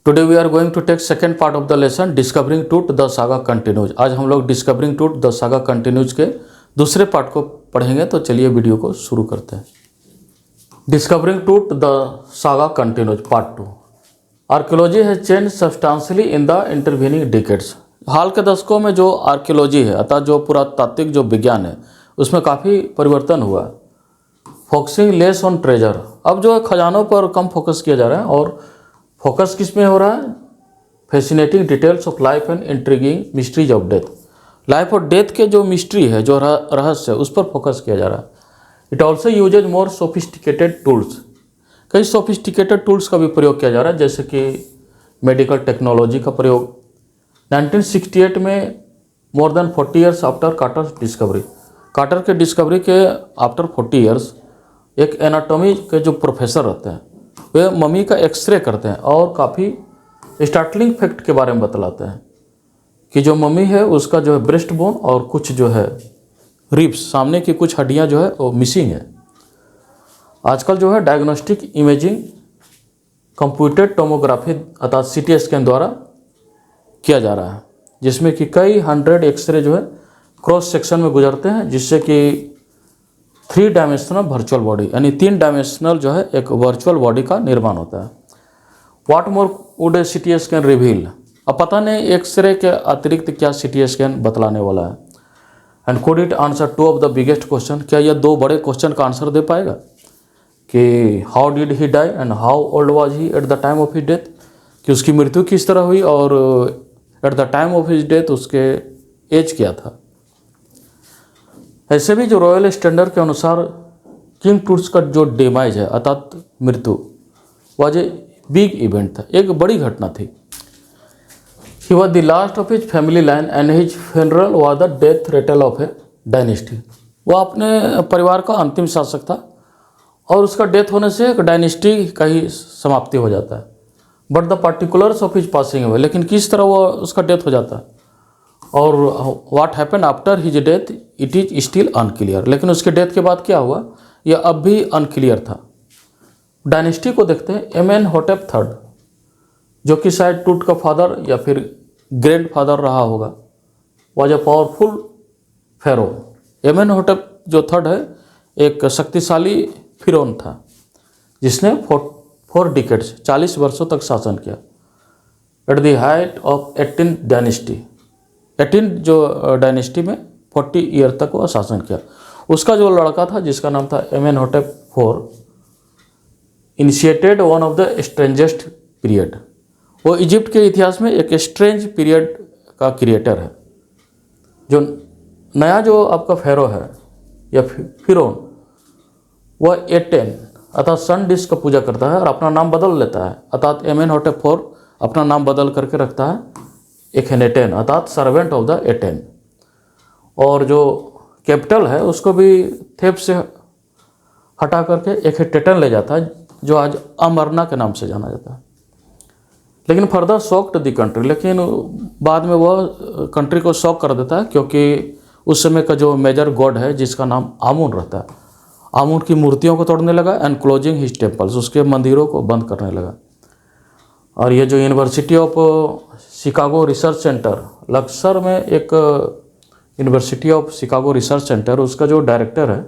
Today we are going to take second part of the lesson discovering Tut the saga continues. आज हम लोग discovering Tut the saga continues के दूसरे part को पढ़ेंगे। तो चलिए वीडियो को शुरू करते हैं। Discovering Tut the saga continues part 2। Archaeology has change substantially in the intervening decades. हाल के दशकों में जो आर्कियोलॉजी है अर्थात जो पुरातात्विक जो विज्ञान है उसमें काफ़ी परिवर्तन हुआ। फोकसिंग लेस ऑन ट्रेजर, अब जो है खजानों पर कम फोकस किया जा रहा है और फोकस किस में हो रहा है? Fascinating details of life and intriguing mysteries of death. Life और डेथ के जो मिस्ट्री है, जो रहस्य है, उस पर फोकस किया जा रहा है। It also uses more sophisticated tools, कई सोफिस्टिकेटेड टूल्स का भी प्रयोग किया जा रहा है, जैसे कि मेडिकल टेक्नोलॉजी का प्रयोग। 1968 में more than 40 years after Carter discovery, Carter के डिस्कवरी के आफ्टर 40 ईयर्स एक एनाटॉमी के जो प्रोफेसर रहते हैं वे मम्मी का एक्सरे करते हैं और काफ़ी स्टार्टलिंग फैक्ट के बारे में बतलाते हैं कि जो मम्मी है उसका जो है ब्रेस्ट बोन और कुछ जो है रिब्स, सामने की कुछ हड्डियां जो है वो मिसिंग है। आजकल जो है डायग्नोस्टिक इमेजिंग कंप्यूटेड टोमोग्राफी अर्थात CT स्कैन द्वारा किया जा रहा है, जिसमें कि कई 100 एक्सरे जो है क्रॉस सेक्शन में गुजरते हैं, जिससे कि 3 डायमेंशनल वर्चुअल बॉडी यानी 3 डायमेंशनल जो है एक वर्चुअल बॉडी का निर्माण होता है। What more would CT scan reveal, अब पता नहीं एक्सरे के अतिरिक्त क्या CT स्कैन बतलाने वाला है। And could it answer 2 of the biggest question, क्या यह 2 बड़े क्वेश्चन का आंसर दे पाएगा कि how did he die and how old was he at the time of his death, कि उसकी मृत्यु किस तरह हुई और at the time of his death उसके एज क्या था। ऐसे भी जो रॉयल स्टैंडर्ड के अनुसार किंग टूट्स का जो डेमाइज है अर्थात मृत्यु वह ए बिग इवेंट था, एक बड़ी घटना थी। He was the last of his family line and his funeral was the death Ratle of A dynasty. वह अपने परिवार का अंतिम शासक था और उसका डेथ होने से एक डायनेस्टी का ही समाप्ति हो जाता है। But the particulars of his passing away, लेकिन किस तरह वो उसका डेथ हो जाता है और what happened after his death it is still unclear, लेकिन उसके डेथ के बाद क्या हुआ यह अब भी अनक्लियर था। डायनेस्टी को देखते हैं। एमेनहोटेप III, जो कि शायद टूट का फादर या फिर ग्रैंड फादर रहा होगा, वॉज ए पावरफुल फेरो। एमेनहोटेप जो III है एक शक्तिशाली फिरौन था जिसने 4 डिकेड्स 40 वर्षों तक शासन किया। At the height of 18th dynasty, 18 जो डायनेस्टी में 40 ईयर तक वह शासन किया। उसका जो लड़का था जिसका नाम था एमेनहोटेप IV initiated one of the strangest period. वो इजिप्ट के इतिहास में एक स्ट्रेंज पीरियड का क्रिएटर है। जो नया जो आपका फेरो है या फिरौन वह एटेन अर्थात सन डिश का पूजा करता है और अपना नाम बदल लेता है, अर्थात एमेनहोटेप IV अपना नाम बदल करके रखता है एखेनेटेन अर्थात सर्वेंट ऑफ द एटेन। और जो कैपिटल है उसको भी थेप से हटा करके एखेटेटन ले जाता है, जो आज अमरना के नाम से जाना जाता है। लेकिन फर्दर शॉक्ड द कंट्री, लेकिन बाद में वह कंट्री को शॉक कर देता है, क्योंकि उस समय का जो मेजर गॉड है जिसका नाम आमून रहता है, आमून की मूर्तियों को तोड़ने लगा एंड क्लोजिंग हिज टेम्पल्स, उसके मंदिरों को बंद करने लगा। और ये जो university of Chicago research centre, Laksar में एक university of Chicago research centre, उसका जो डायरेक्टर है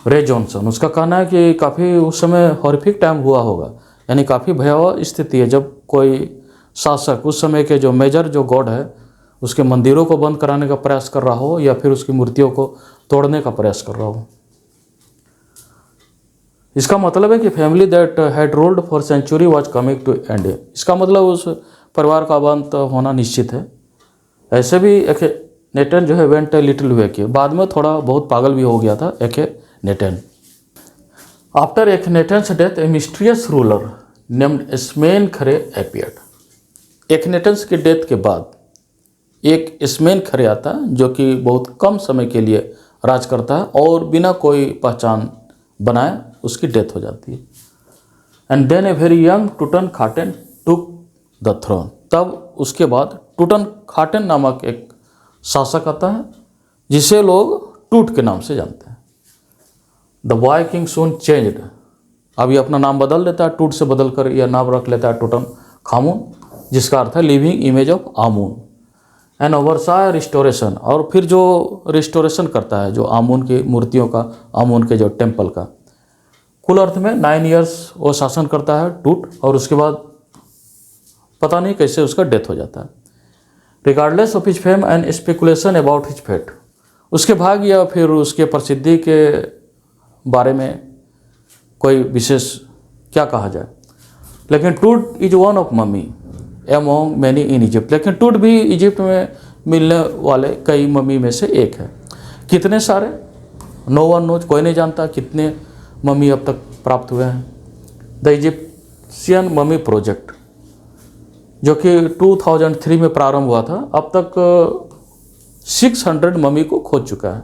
रे जॉनसन, उसका कहना है कि काफ़ी उस समय हॉरिफिक टाइम हुआ होगा, यानी काफ़ी भयावह स्थिति है जब कोई शासक उस समय के जो मेजर जो गॉड है उसके मंदिरों को बंद कराने का प्रयास कर रहा हो या फिर उसकी मूर्तियों को तोड़ने का प्रयास कर रहा हो। इसका मतलब है कि family that had ruled for century was coming to end. इसका मतलब उस परिवार का अंत होना निश्चित है। ऐसे भी एखेनेटन जो है वेंट ए लिटिल वे के, बाद में थोड़ा बहुत पागल भी हो गया था एखेनेटन। After एखेनेटन्स death a mysterious ruler named एस्मेनखरे appeared. एखेनेटन्स के डेथ के बाद एक एस्मेनखरे आता है जो कि बहुत कम समय के लिए राज करता है और बिना कोई पहचान बनाए उसकी डेथ हो जाती है। And then a very young Tutankhaten took the throne. तब उसके बाद टूटनखाटेन नामक एक शासक आता है जिसे लोग टूट के नाम से जानते हैं। The boy king soon changed, अब ये अपना नाम बदल लेता है, टूट से बदल कर यह नाम रख लेता है टूटन खामून, जिसका अर्थ है living image of Amun. An oversaw restoration, और फिर जो रिस्टोरेशन करता है जो आमून की मूर्तियों का, आमून के जो टेम्पल का। कुल अर्थ में 9 ईयर्स वो शासन करता है टूट, और उसके बाद पता नहीं कैसे उसका डेथ हो जाता है। Regardless of his fame and speculation about his fate, उसके भाग्य या फिर उसके प्रसिद्धि के बारे में कोई विशेष क्या कहा जाए। लेकिन टूट is one of mummy among many in Egypt, लेकिन टूट भी इजिप्ट में मिलने वाले कई मम्मी में से एक है। कितने सारे, नो वन नोज, कोई नहीं जानता कितने मम्मी अब तक प्राप्त हुए हैं। द इजिप्शियन मम्मी प्रोजेक्ट, जो कि 2003 में प्रारंभ हुआ था, अब तक 600 मम्मी को खोज चुका है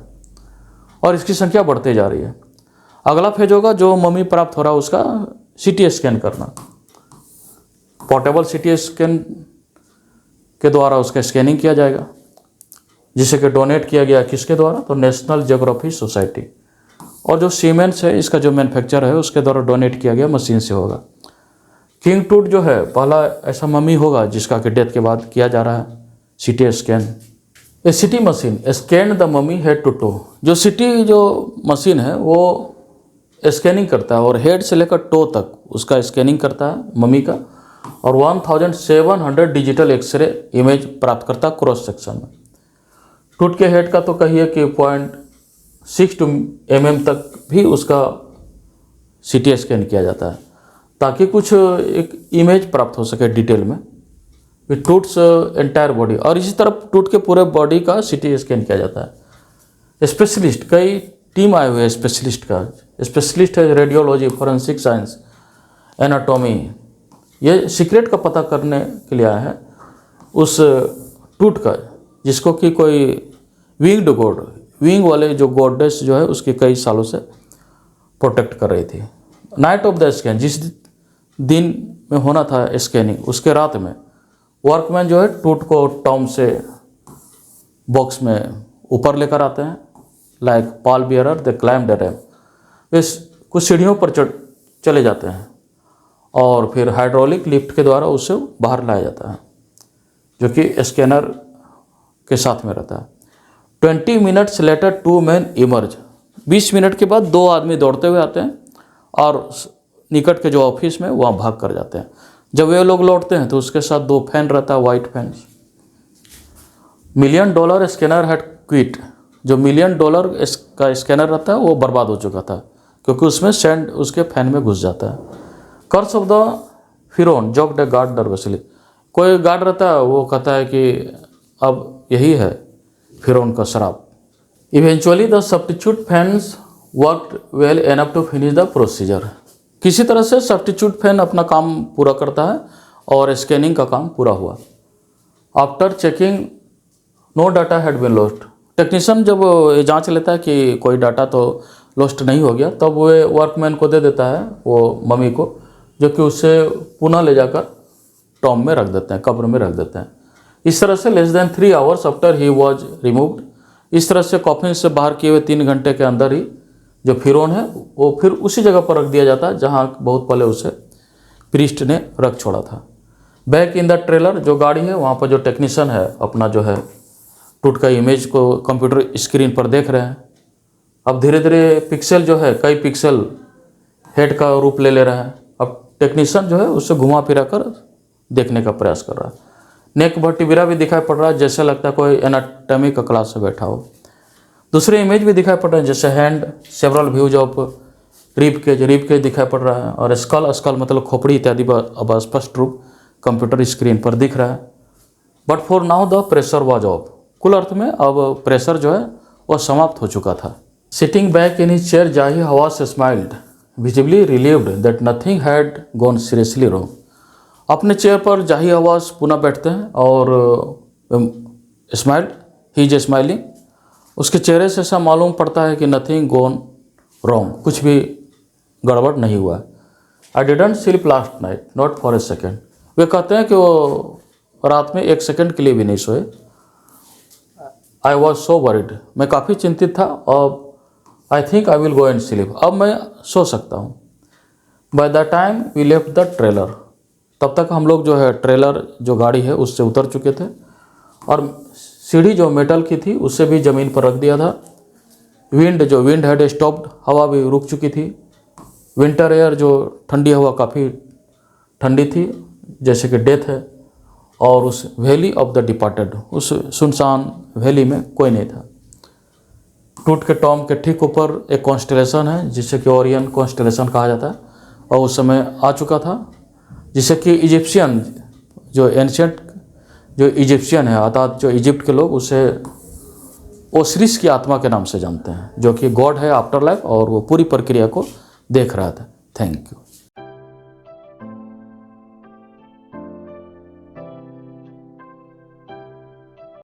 और इसकी संख्या बढ़ते जा रही है। अगला फेज होगा जो मम्मी प्राप्त हो रहा है उसका CT स्कैन करना। पोर्टेबल CT स्कैन के द्वारा उसका स्कैनिंग किया जाएगा, जिसे कि डोनेट किया गया किसके द्वारा, तो नेशनल ज्योग्राफी सोसाइटी। और जो सीमेंस है इसका जो मैन्युफैक्चर है उसके द्वारा डोनेट किया गया मशीन से होगा। किंग टूट जो है पहला ऐसा मम्मी होगा जिसका कि डेथ के बाद किया जा रहा है CT scan. A CT machine scan the mummy head to toe, जो CT जो मशीन है वो स्कैनिंग करता है और हेड से लेकर टो तक उसका स्कैनिंग करता है मम्मी का, और 1700 डिजिटल एक्सरे इमेज प्राप्त करता है क्रॉस सेक्शन में। टूट के हेड का तो कहिए कि 0.62 mm तक भी उसका CT स्कैन किया जाता है, ताकि कुछ एक इमेज प्राप्त हो सके डिटेल में विथ टूट्स एंटायर बॉडी। और इसी तरह टूट के पूरे बॉडी का CT स्कैन किया जाता है। स्पेशलिस्ट, कई टीम आए हुए हैं स्पेशलिस्ट का। स्पेशलिस्ट है रेडियोलॉजी, फॉरेंसिक साइंस, एनाटॉमी। ये सीक्रेट का पता करने के लिए आया है उस टूट का, जिसको कि कोई विंग्ड गॉड, विंग वाले जो गॉडेस जो है उसके कई सालों से प्रोटेक्ट कर रही थी। नाइट ऑफ द स्कैन, जिस दिन में होना था स्कैनिंग उसके रात में वर्कमैन जो है टूट को टॉम से बॉक्स में ऊपर लेकर आते हैं। Like pallbearer they climb the ramp, वे कुछ सीढ़ियों पर चले जाते हैं और फिर हाइड्रोलिक लिफ्ट के द्वारा उसे बाहर लाया जाता है, जो कि स्कैनर के साथ में रहता है। 20 minutes later 2 men emerge, 20 minute के बाद 2 आदमी दौड़ते हुए आते हैं और निकट के जो ऑफिस में वहाँ भाग कर जाते हैं। जब वे लोग लौटते हैं तो उसके साथ 2 फैन रहता है, white fan. $1 million scanner had quit, जो $1 million का स्कैनर रहता है वो बर्बाद हो चुका था क्योंकि उसमें सैंड उसके फैन में घुस जाता है। कर्स ऑफ द फिरौन जॉक द गार्ड नर्वसली, कोई गार्ड रहता है वो कहता है कि अब यही है फिरौन का श्राप। Eventually the substitute fans worked well enough to finish the procedure, किसी तरह से सब्स्टिट्यूट फैन अपना काम पूरा करता है और स्कैनिंग का काम पूरा हुआ। After checking no data had been lost, technician जब जांच लेता है कि कोई डाटा तो लॉस्ट नहीं हो गया, तब वो वर्कमैन को दे देता है वो मम्मी को, जो कि उसे पुनः ले जाकर टॉम में रख देते हैं, कब्र में रख देते हैं। इस तरह से less than 3 hours after he was removed, इस तरह से कॉफिन से बाहर किए हुए 3 घंटे के अंदर ही जो फिरौन है वो फिर उसी जगह पर रख दिया जाता है जहाँ बहुत पहले उसे प्रीस्ट ने रख छोड़ा था। बैक इन द ट्रेलर, जो गाड़ी है वहाँ पर जो टेक्नीशियन है अपना जो है टूट का इमेज को कंप्यूटर स्क्रीन पर देख रहे हैं। अब धीरे धीरे पिक्सल जो है कई पिक्सल हेड का रूप ले ले रहा है। अब टेक्नीशियन जो है उससे घुमा फिरा कर देखने का प्रयास कर रहा है। नेक वर्टिब्रा भी दिखाई पड़ रहा है, जैसे लगता है कोई एनाटॉमी का क्लास में बैठा हो। दूसरे इमेज भी दिखाई पड़ रहे हैं, जैसे hand, several views of rib cage दिखाई पड़ रहा है, और स्कल मतलब खोपड़ी इत्यादि अब स्पष्ट रूप कंप्यूटर स्क्रीन पर दिख रहा है। But for now the pressure was of, कुल अर्थ में अब प्रेशर जो है वह समाप्त हो चुका था। Sitting back in his chair Zahi Hawass smiled visibly relieved that nothing had gone seriously wrong, अपने चेयर पर जाही आवाज़ पुनः बैठते हैं और स्माइल्ड, ही इज स्माइलिंग, उसके चेहरे से ऐसा मालूम पड़ता है कि नथिंग गॉन रॉन्ग, कुछ भी गड़बड़ नहीं हुआ है। I didn't sleep last night not for a second, वे कहते हैं कि वो रात में 1 सेकेंड के लिए भी नहीं सोए। आई वॉज सो वरिड, मैं काफ़ी चिंतित था, और I think I will go and sleep, अब मैं सो सकता हूँ। By the time we left the trailer, तब तक हम लोग जो है ट्रेलर जो गाड़ी है उससे उतर चुके थे और सीढ़ी जो मेटल की थी उससे भी ज़मीन पर रख दिया था। विंड हैड स्टॉप्ड, हवा भी रुक चुकी थी। विंटर एयर जो ठंडी हवा काफ़ी ठंडी थी जैसे कि डेथ है। और उस वैली ऑफ द डिपार्टेड, उस सुनसान वैली में कोई नहीं था। टूट के टॉम के ठीक ऊपर एक कॉन्स्टेलेशन है जिसे कि ओरियन कॉन्स्टेलेशन कहा जाता है और उस समय आ चुका था, जिसे कि इजिप्शियन जो एंशियंट जो इजिप्शियन है अर्थात जो इजिप्ट के लोग उसे ओसिरिस की आत्मा के नाम से जानते हैं, जो कि गॉड है आफ्टर लाइफ और वो पूरी प्रक्रिया को देख रहा था। Thank you.